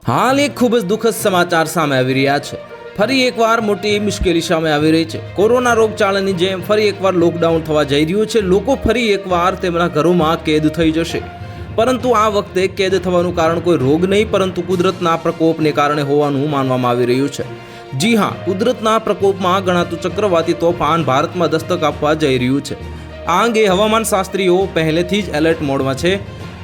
હાલ એક ખૂબ જ દુઃખદ સમાચાર સામે આવી રહ્યા છે. ફરી એકવાર મોટી મુશ્કેલી સામે આવી રહી છે. કોરોના રોગચાળાની જેમ ફરી એકવાર લોકડાઉન થવા જઈ રહ્યું છે. લોકો ફરી એકવાર તેમના ઘરોમાં કેદ થઈ જશે. પરંતુ આ વખતે કેદ થવાનું કારણ કોઈ રોગ નહીં, પરંતુ કુદરતના પ્રકોપને કારણે હોવાનું માનવામાં આવી રહ્યું છે. જી હા, કુદરતના પ્રકોપમાં ગણાતું ચક્રવાતી તોફાન ભારતમાં દસ્તક આપવા જઈ રહ્યું છે. આ અંગે હવામાન શાસ્ત્રીઓ પહેલેથી જ એલર્ટ મોડમાં છે,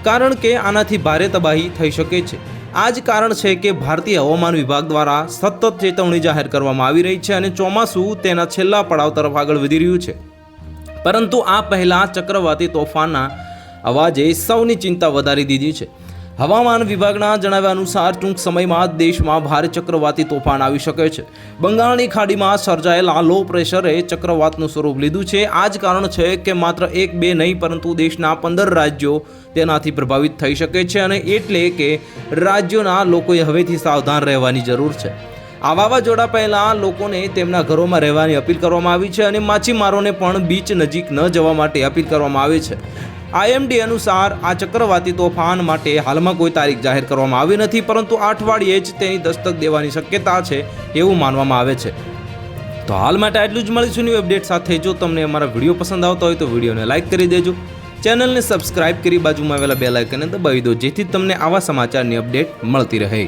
કારણ કે આનાથી ભારે તબાહી થઈ શકે છે. આ જ કારણ છે કે ભારતીય હવામાન વિભાગ દ્વારા સતત ચેતવણી જાહેર કરવામાં આવી રહી છે અને ચોમાસું તેના છેલ્લા પડાવ તરફ આગળ વધી રહ્યું છે. પરંતુ આ પહેલા ચક્રવાતી તોફાનના અવાજે સૌની ચિંતા વધારી દીધી છે. હવામાન વિભાગના જણાવ્યા અનુસાર ટૂંક સમયમાં દેશમાં ભારે ચક્રવાતી તોફાન આવી શકે છે. બંગાળની ખાડીમાં સર્જાયેલા લો પ્રેશરે ચક્રવાતનું સ્વરૂપ લીધું છે. આ જ કારણ છે કે માત્ર 1-2 નહીં, પરંતુ દેશના 15 રાજ્યો તેનાથી પ્રભાવિત થઈ શકે છે અને એટલે કે રાજ્યોના લોકોએ હવેથી સાવધાન રહેવાની જરૂર છે. આ વાવાઝોડા પહેલાં લોકોને તેમના ઘરોમાં રહેવાની અપીલ કરવામાં આવી છે અને માછીમારોને પણ બીચ નજીક ન જવા માટે અપીલ કરવામાં આવી છે. IMD અનુસાર આ ચક્રવાતી તોફાન માટે હાલમાં કોઈ તારીખ જાહેર કરવામાં આવી નથી, પરંતુ આ અઠવાડિયે જ તેની દસ્તક દેવાની શક્યતા છે એવું માનવામાં આવે છે. તો હાલ માટે આટલું જ. મળીશું ન્યૂ અપડેટ સાથે. જો તમને અમારા વિડીયો પસંદ આવતા હોય તો વિડીયોને લાઇક કરી દેજો, ચેનલને સબસ્ક્રાઇબ કરી બાજુમાં આવેલા બેલ આઇકનને દબાવી દો, જેથી તમને આવા સમાચારની અપડેટ મળતી રહે.